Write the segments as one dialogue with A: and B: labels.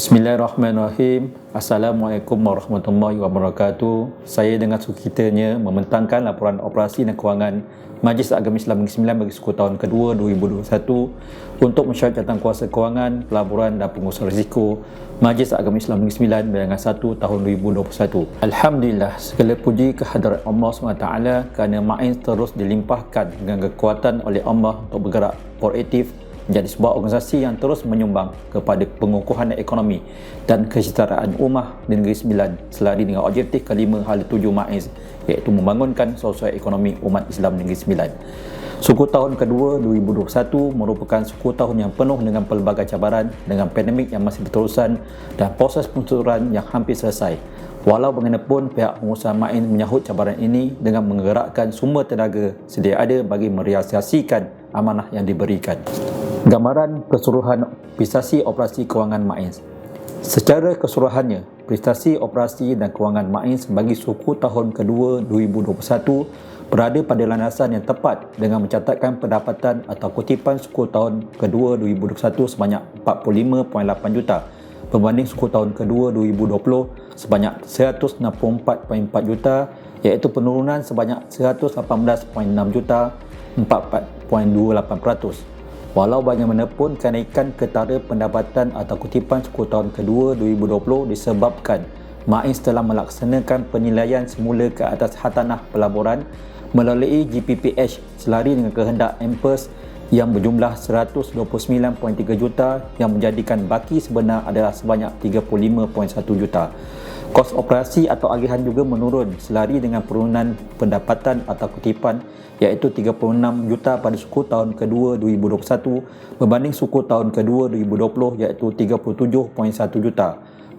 A: Bismillahirrahmanirrahim. Assalamualaikum warahmatullahi wabarakatuh. Saya dengan sukacitanya membentangkan laporan operasi dan kewangan Majlis Agama Islam Negeri Sembilan bagi suku tahun kedua 2021 untuk mesyuarat jawatankuasa kewangan, pelaburan dan pengurusan risiko Majlis Agama Islam Negeri Sembilan bilangan 1 tahun 2021. Alhamdulillah, segala puji kehadirat Allah SWT kerana MAIN terus dilimpahkan dengan kekuatan oleh Allah untuk bergerak proaktif menjadi sebuah organisasi yang terus menyumbang kepada pengukuhan ekonomi dan kesejahteraan ummah di Negeri Sembilan selari dengan objektif kelima hala 7 MAIN, iaitu membangunkan sosio-ekonomi umat Islam Negeri Sembilan. Suku tahun kedua 2021 merupakan suku tahun yang penuh dengan pelbagai cabaran dengan pandemik yang masih berterusan dan proses pengusuran yang hampir selesai. Walau bagaimanapun, pihak pengusaha MAIN menyahut cabaran ini dengan menggerakkan sumber tenaga sedia ada bagi merealisasikan amanah yang diberikan. Gambaran keseluruhan prestasi operasi kewangan MAIN. Secara keseluruhannya, prestasi operasi dan kewangan MAIN bagi suku tahun kedua 2021 berada pada landasan yang tepat dengan mencatatkan pendapatan atau kutipan suku tahun kedua 2021 sebanyak 45.8 juta berbanding suku tahun kedua 2020 sebanyak 164.4 juta, iaitu penurunan sebanyak 118.6 juta 4.28%. Walau bagaimanapun, kenaikan ketara pendapatan atau kutipan suku tahun kedua 2020 disebabkan MAIN telah melaksanakan penilaian semula ke atas hartanah pelaburan melalui GPPH selari dengan kehendak MPERS yang berjumlah 129.3 juta yang menjadikan baki sebenar adalah sebanyak 35.1 juta. Kos operasi atau agihan juga menurun selari dengan penurunan pendapatan atau kutipan, iaitu 36 juta pada suku tahun kedua 2021 berbanding suku tahun kedua 2020 iaitu 37.1 juta.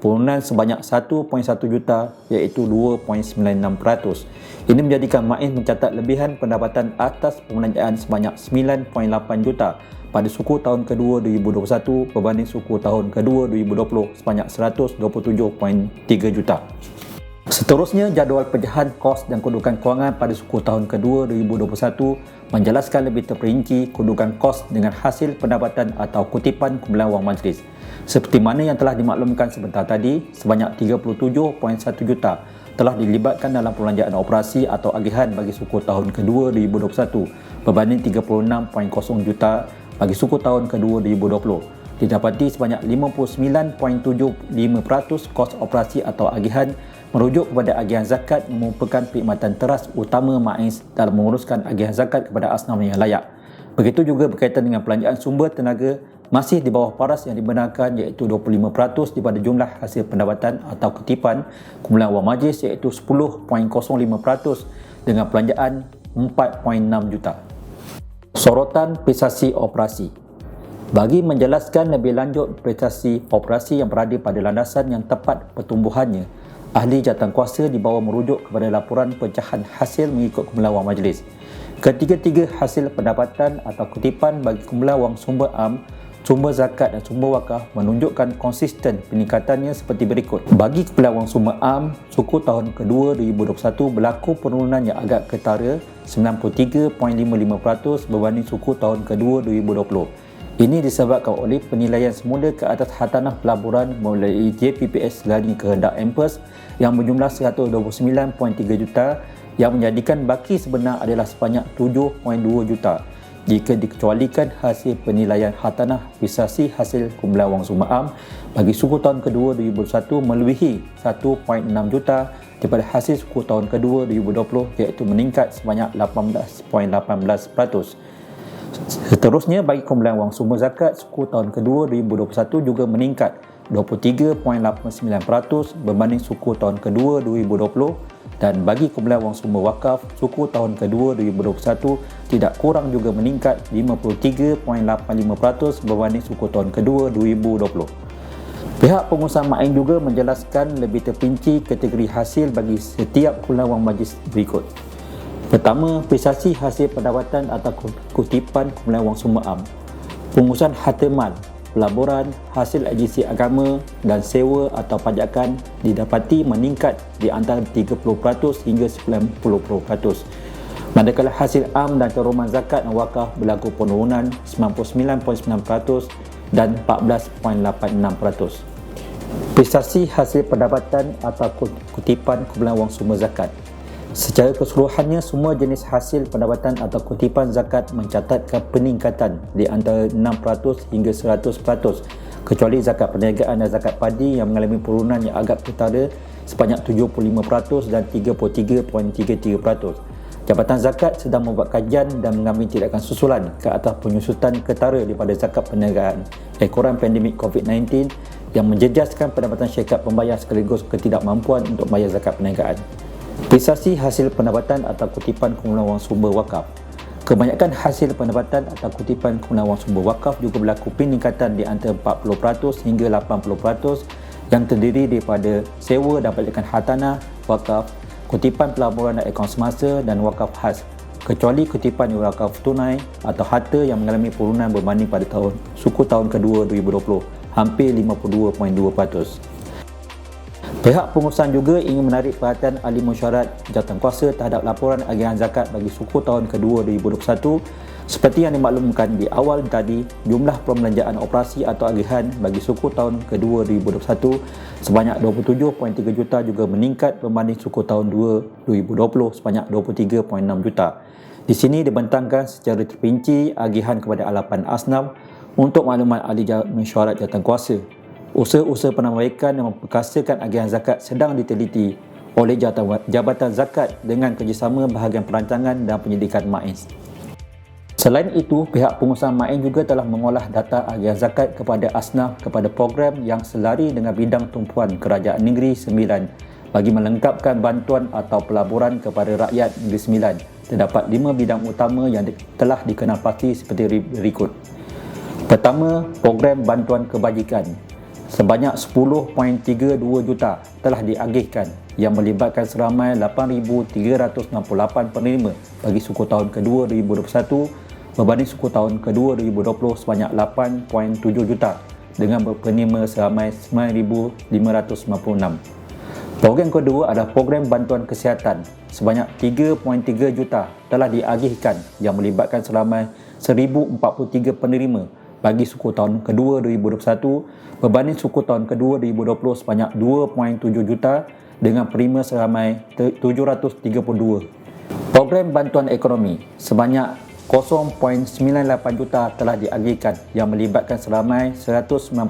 A: Penurunan sebanyak 1.1 juta iaitu 2.96%. Ini menjadikan MAIN mencatat lebihan pendapatan atas pembelanjaan sebanyak 9.8 juta pada suku tahun kedua 2021 berbanding suku tahun kedua 2020 sebanyak 127.3 juta. Seterusnya, jadual pecahan kos dan kedudukan kewangan pada suku tahun kedua 2021 menjelaskan lebih terperinci kedudukan kos dengan hasil pendapatan atau kutipan kumpulan wang majlis. Seperti mana yang telah dimaklumkan sebentar tadi, sebanyak 37.1 juta telah dilibatkan dalam perbelanjaan operasi atau agihan bagi suku tahun kedua 2021 berbanding 36.0 juta bagi suku tahun kedua 2020. Didapati sebanyak 59.75% kos operasi atau agihan merujuk kepada agihan zakat yang merupakan perkhidmatan teras utama MAIN dalam menguruskan agihan zakat kepada asnaf yang layak. Begitu juga berkaitan dengan pelanjaan sumber tenaga masih di bawah paras yang dibenarkan, iaitu 25% daripada jumlah hasil pendapatan atau kutipan kumpulan wang majlis, iaitu 10.05% dengan pelanjaan 4.6 juta. Sorotan prestasi operasi. Bagi menjelaskan lebih lanjut prestasi operasi yang berada pada landasan yang tepat pertumbuhannya, ahli jawatankuasa di bawah merujuk kepada laporan pecahan hasil mengikut kumpulan wang majlis. Ketiga-tiga hasil pendapatan atau kutipan bagi kumpulan wang sumber am, sumber zakat dan sumber wakaf menunjukkan konsisten peningkatannya seperti berikut. Bagi kumpulan wang sumber am, suku tahun kedua 2021 berlaku penurunan yang agak ketara 93.55% berbanding suku tahun kedua 2020. Ini disebabkan oleh penilaian semula ke atas hartanah pelaburan melalui JPPS selari kehendak MPERS yang berjumlah 129.3 juta yang menjadikan baki sebenar adalah sebanyak 7.2 juta. Jika dikecualikan hasil penilaian hartanah prestasi hasil kumpulan wang sumber am bagi suku tahun kedua 2021 melebihi 1.6 juta daripada hasil suku tahun kedua 2020, iaitu meningkat sebanyak 18.18%. Seterusnya, bagi kumpulan wang sumber zakat, suku tahun kedua 2021 juga meningkat 23.89% berbanding suku tahun kedua 2020, dan bagi kumpulan wang sumber wakaf, suku tahun kedua 2021 tidak kurang juga meningkat 53.85% berbanding suku tahun kedua 2020. Pihak pengusaha MAIN juga menjelaskan lebih terperinci kategori hasil bagi setiap kumpulan wang majlis berikut. Pertama, prestasi hasil pendapatan atau kutipan kumpulan wang sumber am. Pengurusan harta mal, pelaburan, hasil agensi agama dan sewa atau pajakan didapati meningkat di antara 30% hingga 90%. Manakala hasil am dan teruman zakat dan wakaf berlaku penurunan 99.9% dan 14.86%. Prestasi hasil pendapatan atau kutipan kumpulan wang sumber zakat. Secara keseluruhannya, semua jenis hasil pendapatan atau kutipan zakat mencatatkan peningkatan di antara 6% hingga 100%, kecuali zakat perniagaan dan zakat padi yang mengalami penurunan yang agak ketara sebanyak 75% dan 33.33%. Jabatan Zakat sedang membuat kajian dan mengambil tindakan susulan ke atas penyusutan ketara daripada zakat perniagaan ekoran pandemik COVID-19 yang menjejaskan pendapatan syarikat pembayar sekaligus ketidakmampuan untuk bayar zakat perniagaan. Prestasi hasil pendapatan atau kutipan kumpulan wang sumber wakaf. Kebanyakan hasil pendapatan atau kutipan kumpulan wang sumber wakaf juga berlaku peningkatan di antara 40% hingga 80% yang terdiri daripada sewa dan balikan hartanah, wakaf, kutipan pelaburan dan akaun semasa dan wakaf khas, kecuali kutipan wakaf tunai atau harta yang mengalami penurunan berbanding pada suku tahun kedua 2020, hampir 52.2%. Pihak pengurusan juga ingin menarik perhatian ahli mesyuarat jawatankuasa terhadap laporan agihan zakat bagi suku tahun kedua 2021. Seperti yang dimaklumkan di awal tadi, jumlah perbelanjaan operasi atau agihan bagi suku tahun kedua 2021 sebanyak 27.3 juta juga meningkat berbanding suku tahun 2020 sebanyak 23.6 juta. Di sini dibentangkan secara terperinci agihan kepada alapan asnaf. Untuk maklumat ahli mesyuarat jawatankuasa, usaha-usaha penambahbaikan dan memperkasakan agihan zakat sedang diteliti oleh Jabatan Zakat dengan kerjasama bahagian perancangan dan penyidikan MAIS. Selain itu, pihak pengurusan MAIS juga telah mengolah data agihan zakat kepada asnaf kepada program yang selari dengan bidang tumpuan Kerajaan Negeri Sembilan bagi melengkapkan bantuan atau pelaburan kepada rakyat Negeri Sembilan. Terdapat 5 bidang utama yang telah dikenal pasti seperti berikut. Pertama, program bantuan kebajikan. Sebanyak 10.32 juta telah diagihkan yang melibatkan seramai 8,368 penerima bagi suku tahun kedua 2021 berbanding suku tahun kedua 2020 sebanyak 8.7 juta dengan penerima seramai 9,596. Program kedua adalah program bantuan kesihatan. Sebanyak 3.3 juta telah diagihkan yang melibatkan seramai 1,043 penerima bagi suku tahun kedua 2021 berbanding suku tahun kedua 2020 sebanyak 2.7 juta dengan penerima seramai 732. Program bantuan ekonomi sebanyak 0.98 juta telah diagihkan yang melibatkan seramai 191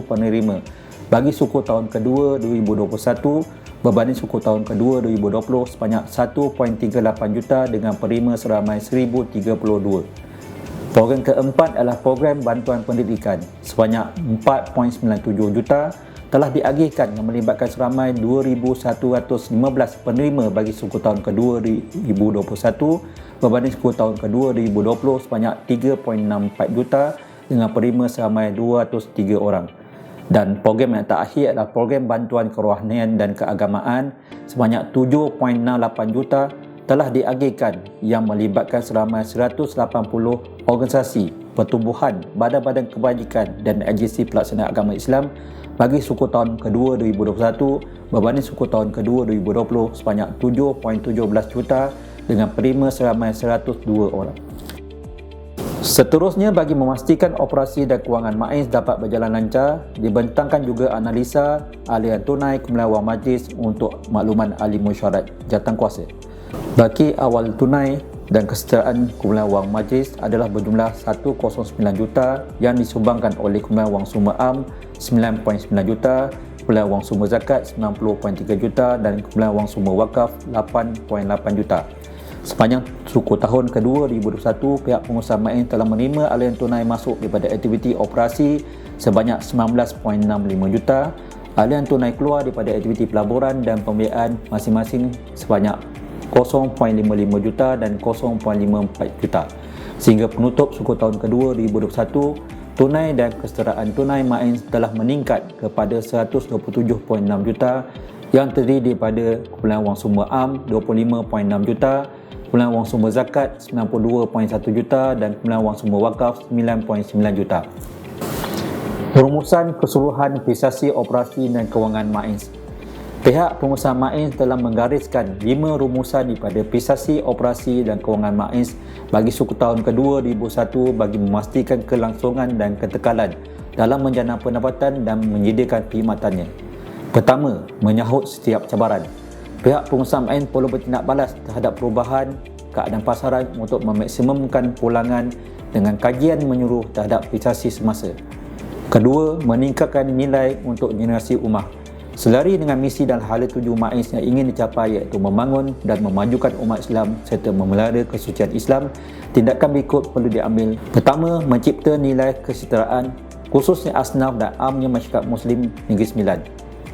A: penerima bagi suku tahun kedua 2021 berbanding suku tahun kedua 2020 sebanyak 1.38 juta dengan penerima seramai 1,032. Program keempat adalah program bantuan pendidikan. Sebanyak 4.97 juta telah diagihkan yang melibatkan seramai 2,115 penerima bagi suku tahun kedua 2021 berbanding suku tahun kedua 2020 sebanyak 3.64 juta dengan penerima seramai 203 orang. Dan program yang terakhir adalah program bantuan kerohanian dan keagamaan sebanyak 7.68 juta telah diagihkan yang melibatkan seramai 180 organisasi, pertubuhan, badan-badan kebajikan dan agensi pelaksana agama Islam bagi suku tahun kedua 2021 berbanding suku tahun kedua 2020 sebanyak 7.17 juta dengan penerima seramai 102 orang. Seterusnya, bagi memastikan operasi dan kewangan MAIS dapat berjalan lancar, dibentangkan juga analisa aliran tunai kumpulan wang majlis untuk makluman ahli mesyuarat jawatankuasa. Baki awal tunai dan kesetaraan kumpulan wang majlis adalah berjumlah 109 juta yang disumbangkan oleh kumpulan wang sumber am 9.9 juta, kumpulan wang sumber zakat 90.3 juta dan kumpulan wang sumber wakaf 8.8 juta. Sepanjang suku tahun kedua 2021, pihak pengusaha MAIS telah menerima aliran tunai masuk daripada aktiviti operasi sebanyak 19.65 juta, aliran tunai keluar daripada aktiviti pelaburan dan pembiayaan masing-masing sebanyak 0.55 juta dan 0.54 juta. Sehingga penutup suku tahun kedua 2021, tunai dan kesetaraan tunai MAIS telah meningkat kepada 127.6 juta yang terdiri daripada kumpulan wang sumber am 25.6 juta, kumpulan wang sumber zakat 92.1 juta dan kumpulan wang sumber wakaf 9.9 juta. Perumusan keseluruhan prestasi operasi dan kewangan MAIS. Pihak pengusaha MAIS telah menggariskan 5 rumusan daripada prestasi operasi dan kewangan MAIS bagi suku tahun kedua 2021 bagi memastikan kelangsungan dan ketekalan dalam menjana pendapatan dan menyediakan perkhidmatannya. Pertama, menyahut setiap cabaran. Pihak pengusaha MAIS perlu bertindak balas terhadap perubahan keadaan pasaran untuk memaksimumkan pulangan dengan kajian menyeluruh terhadap prestasi semasa. Kedua, meningkatkan nilai untuk generasi ummah. Selari dengan misi dan hala tuju MAIS yang ingin dicapai iaitu membangun dan memajukan umat Islam serta memelihara kesucian Islam, tindakan berikut perlu diambil. Pertama, mencipta nilai kesetaraan khususnya asnaf dan amnya masyarakat Muslim Negeri Sembilan.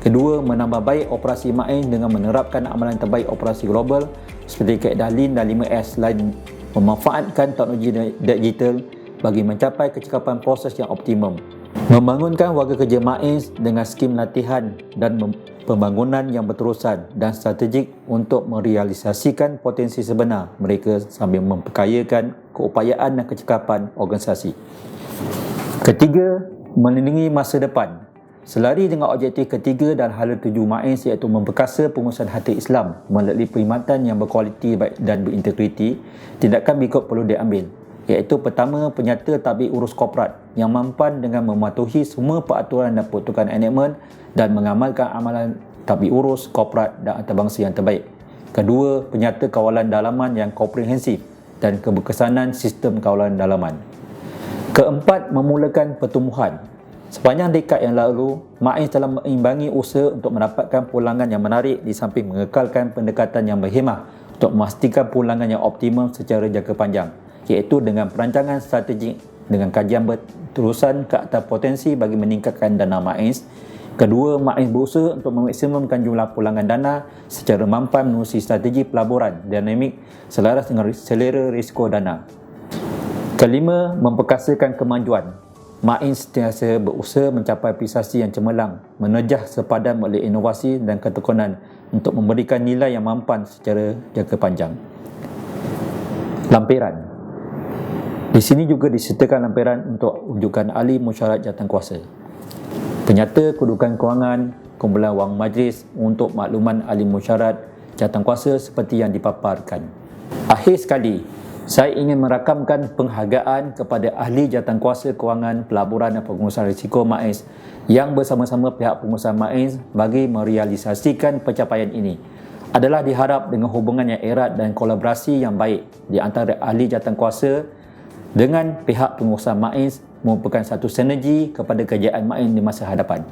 A: Kedua, menambah baik operasi MAIS dengan menerapkan amalan terbaik operasi global seperti kaedah Lean dan 5S lain, memanfaatkan teknologi digital bagi mencapai kecekapan proses yang optimum. Membangunkan warga kerja MAIS dengan skim latihan dan pembangunan yang berterusan dan strategik untuk merealisasikan potensi sebenar mereka sambil memperkayakan keupayaan dan kecekapan organisasi. Ketiga, melindungi masa depan. Selari dengan objektif ketiga dan hala tuju MAIS iaitu memperkasa pengurusan hati Islam melalui perkhidmatan yang berkualiti dan berintegriti, tindakan berikut perlu diambil, iaitu pertama, penyata tadbir urus korporat yang mampan dengan mematuhi semua peraturan dan pertukaran enakmen dan mengamalkan amalan tadbir urus korporat dan antarabangsa yang terbaik. Kedua, penyata kawalan dalaman yang komprehensif dan keberkesanan sistem kawalan dalaman. Keempat, memulakan pertumbuhan. Sepanjang dekad yang lalu, MAIS telah mengimbangi usaha untuk mendapatkan pulangan yang menarik di samping mengekalkan pendekatan yang berhemah untuk memastikan pulangan yang optimum secara jangka panjang, iaitu dengan perancangan strategik dengan kajian berterusan ke atas potensi bagi meningkatkan dana MAIS. Kedua, MAIS berusaha untuk memaksimumkan jumlah pulangan dana secara mampan menerusi strategi pelaburan dinamik selaras dengan selera risiko dana. Kelima, memperkasakan kemajuan. MAIS sentiasa berusaha mencapai prestasi yang cemerlang, menejah sepadan oleh inovasi dan ketekunan untuk memberikan nilai yang mampan secara jangka panjang. Lampiran. Di sini juga disertakan lampiran untuk rujukan ahli mesyuarat jawatankuasa. Penyata kedudukan kewangan, kumpulan wang majlis untuk makluman ahli mesyuarat jawatankuasa seperti yang dipaparkan. Akhir sekali, saya ingin merakamkan penghargaan kepada ahli jawatankuasa kewangan, pelaburan dan pengurusan risiko MAIS yang bersama-sama pihak pengurusan MAIS bagi merealisasikan pencapaian ini. Adalah diharap dengan hubungan yang erat dan kolaborasi yang baik di antara ahli jawatankuasa dengan pihak pengurusan MAIS merupakan satu sinergi kepada kerajaan MAIS di masa hadapan.